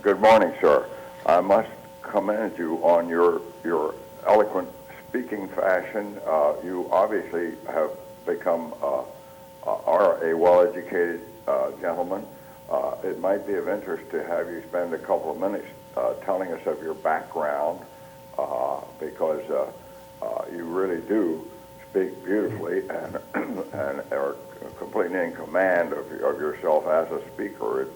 Good morning, sir. I must commend you on your eloquent speaking fashion. You obviously have become are a well-educated gentleman. It might be of interest to have you spend a couple of minutes telling us of your background, because you really do speak beautifully and and are completely in command of yourself as a speaker.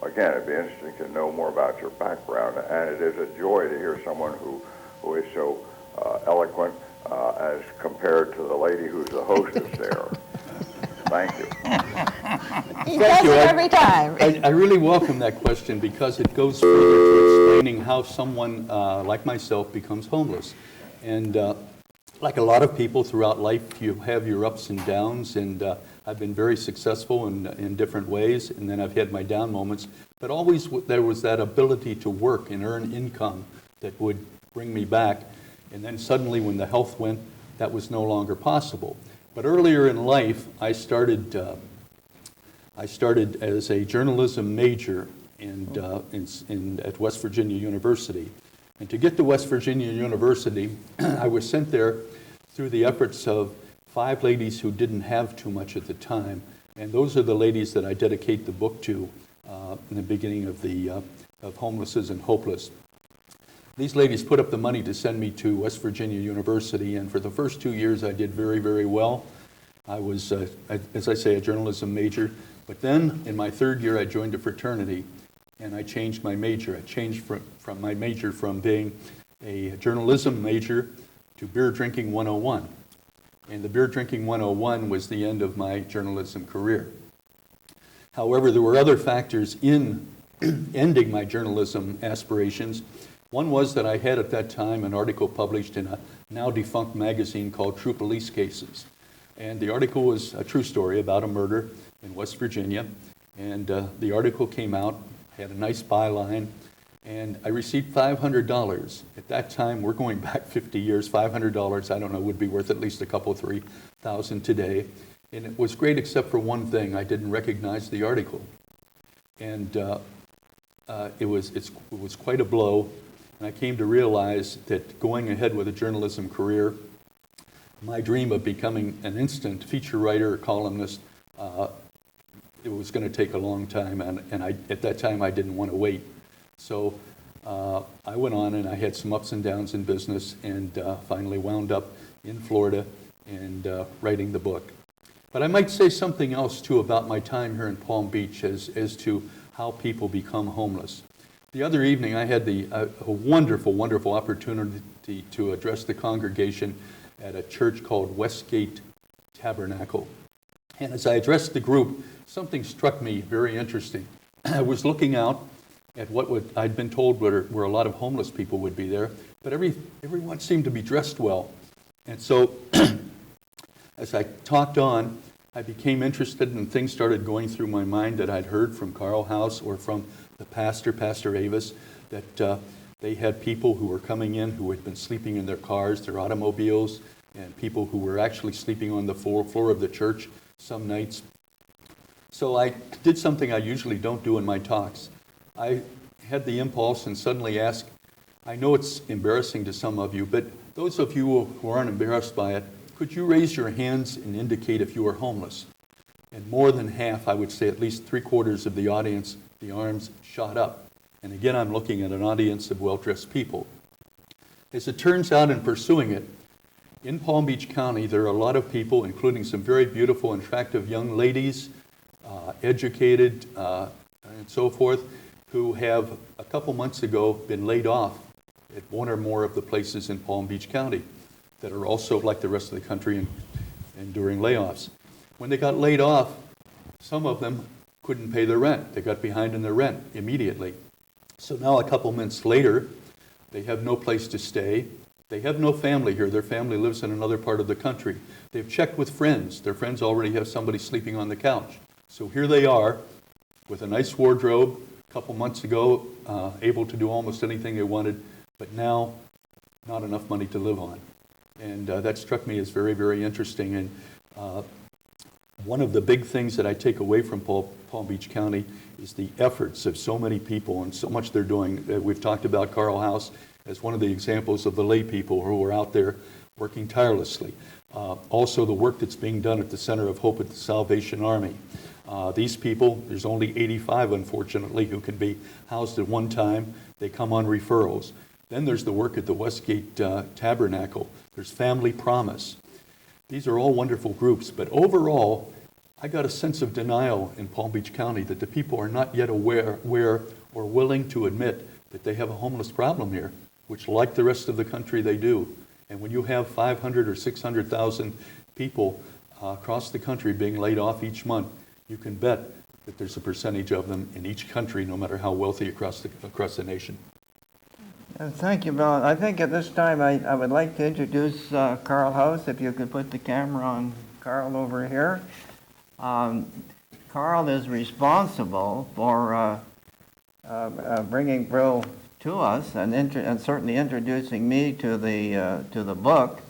Again, it'd be interesting to know more about your background, and it is a joy to hear someone who is so eloquent as compared to the lady who's the hostess there. Thank you. He says it every time. I really welcome that question because it goes further to explaining how someone like myself becomes homeless. And like a lot of people throughout life, you have your ups and downs, and I've been very successful in different ways, and then I've had my down moments. But always there was that ability to work and earn income that would bring me back. And then suddenly when the health went, that was no longer possible. But earlier in life, I started as a journalism major at West Virginia University. And to get to West Virginia University, I was sent there through the efforts of 5 ladies who didn't have too much at the time. And those are the ladies that I dedicate the book to in the beginning of Homeless and Hopeless. These ladies put up the money to send me to West Virginia University, and for the first 2 years I did very, very well. I was, as I say, a journalism major, but then in my 3rd year I joined a fraternity, and I changed my major. I changed from my major from being a journalism major to beer drinking 101. And the beer drinking 101 was the end of my journalism career. However, there were other factors in ending my journalism aspirations. One was that I had at that time an article published in a now defunct magazine called True Police Cases. And the article was a true story about a murder in West Virginia. And the article came out, had a nice byline, and I received $500. At that time, we're going back 50 years, $500, I don't know, would be worth at least a couple, 3,000 today. And it was great except for one thing: I didn't recognize the article. And it was quite a blow. And I came to realize that going ahead with a journalism career, my dream of becoming an instant feature writer or columnist, it was going to take a long time, and at that time I didn't want to wait. So I went on, and I had some ups and downs in business, and finally wound up in Florida and writing the book. But I might say something else too about my time here in Palm Beach as to how people become homeless. The other evening I had a wonderful, wonderful opportunity to address the congregation at a church called Westgate Tabernacle. And as I addressed the group, something struck me very interesting. I was looking out at I'd been told were a lot of homeless people would be there, but everyone seemed to be dressed well. And so as I talked on, I became interested, and things started going through my mind that I'd heard from Carl House or from the pastor, Pastor Avis, that they had people who were coming in who had been sleeping in their cars, their automobiles, and people who were actually sleeping on the floor of the church some nights. So I did something I usually don't do in my talks. I had the impulse and suddenly asked, I know it's embarrassing to some of you, but those of you who aren't embarrassed by it, could you raise your hands and indicate if you are homeless? And more than half, I would say at least 3/4 of the audience, the arms shot up. And again, I'm looking at an audience of well-dressed people. As it turns out, in pursuing it, in Palm Beach County, there are a lot of people, including some very beautiful and attractive young ladies, educated, and so forth, who have a couple months ago been laid off at one or more of the places in Palm Beach County that are also, like the rest of the country, enduring layoffs. When they got laid off, some of them couldn't pay their rent. They got behind in their rent immediately. So now a couple months later, they have no place to stay. They have no family here. Their family lives in another part of the country. They've checked with friends. Their friends already have somebody sleeping on the couch. So here they are with a nice wardrobe, a couple months ago, able to do almost anything they wanted, but now not enough money to live on. And that struck me as very, very interesting. And One of the big things that I take away from Palm Beach County is the efforts of so many people and so much they're doing. We've talked about Carl House as one of the examples of the lay people who are out there working tirelessly. Also the work that's being done at the Center of Hope at the Salvation Army. These people, there's only 85 unfortunately who can be housed at one time. They come on referrals. Then there's the work at the Westgate Tabernacle. There's Family Promise. These are all wonderful groups, but overall, I got a sense of denial in Palm Beach County that the people are not yet aware or willing to admit that they have a homeless problem here, which like the rest of the country they do. And when you have 500 or 600,000 people across the country being laid off each month, you can bet that there's a percentage of them in each country, no matter how wealthy across the nation. Thank you, Bill. I think at this time I would like to introduce Carl House, if you could put the camera on Carl over here. Carl is responsible for bringing Bill to us and certainly introducing me to the book.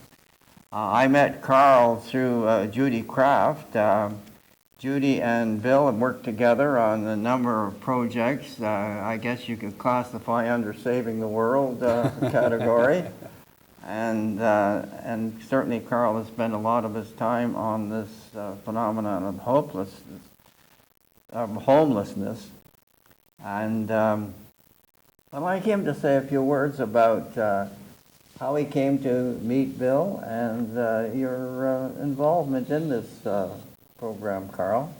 I met Carl through Judy Kraft. Judy and Bill have worked together on a number of projects. I guess you could classify under Saving the World category. And certainly Carl has spent a lot of his time on this phenomenon of homelessness. And I'd like him to say a few words about how he came to meet Bill and your involvement in this program, Carl.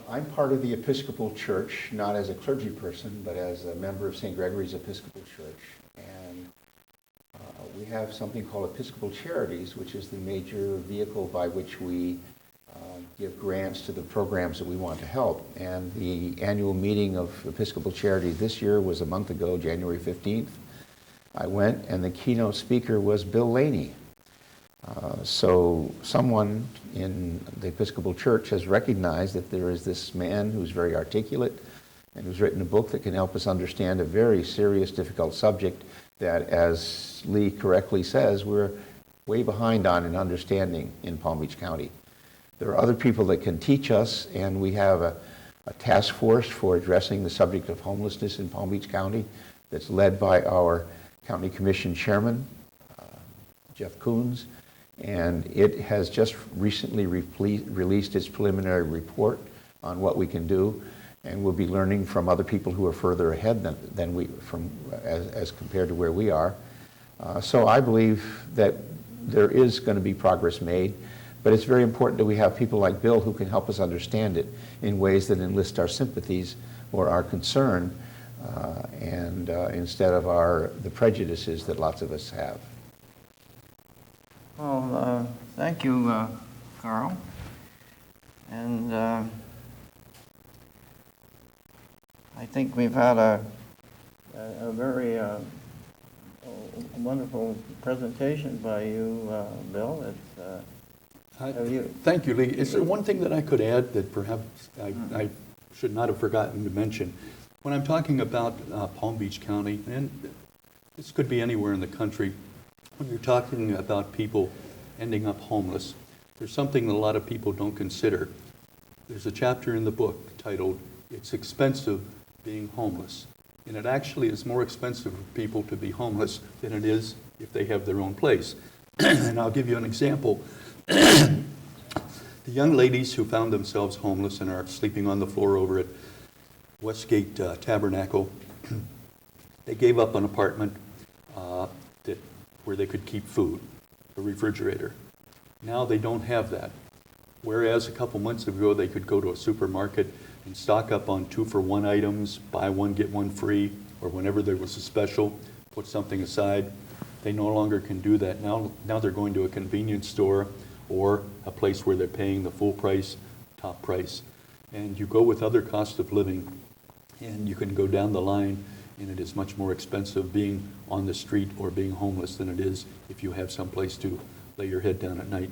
I'm part of the Episcopal Church, not as a clergy person, but as a member of St. Gregory's Episcopal Church. And we have something called Episcopal Charities, which is the major vehicle by which we give grants to the programs that we want to help. And the annual meeting of Episcopal Charities this year was a month ago, January 15th. I went, and the keynote speaker was Bill Laney. So someone in the Episcopal Church has recognized that there is this man who's very articulate and who's written a book that can help us understand a very serious, difficult subject that, as Lee correctly says, we're way behind on in understanding in Palm Beach County. There are other people that can teach us, and we have a task force for addressing the subject of homelessness in Palm Beach County that's led by our County Commission Chairman, Jeff Coons. And it has just recently released its preliminary report on what we can do, and we'll be learning from other people who are further ahead than we, as compared to where we are. So I believe that there is going to be progress made, but it's very important that we have people like Bill who can help us understand it in ways that enlist our sympathies or our concern, instead of the prejudices that lots of us have. Well, thank you, Carl. And I think we've had a very wonderful presentation by you, Bill. Thank you, Lee. Is there one thing that I could add that perhaps I should not have forgotten to mention? When I'm talking about Palm Beach County, and this could be anywhere in the country, when you're talking about people ending up homeless, there's something that a lot of people don't consider. There's a chapter in the book titled, "It's Expensive Being Homeless." And it actually is more expensive for people to be homeless than it is if they have their own place. And I'll give you an example. The young ladies who found themselves homeless and are sleeping on the floor over at Westgate Tabernacle, they gave up an apartment where they could keep food, a refrigerator. Now they don't have that. Whereas a couple months ago they could go to a supermarket and stock up on 2-for-1 items, buy one, get one free, or whenever there was a special, put something aside. They no longer can do that. Now they're going to a convenience store or a place where they're paying the full price, top price. And you go with other costs of living, and you can go down the line, and it is much more expensive being on the street or being homeless than it is if you have some place to lay your head down at night.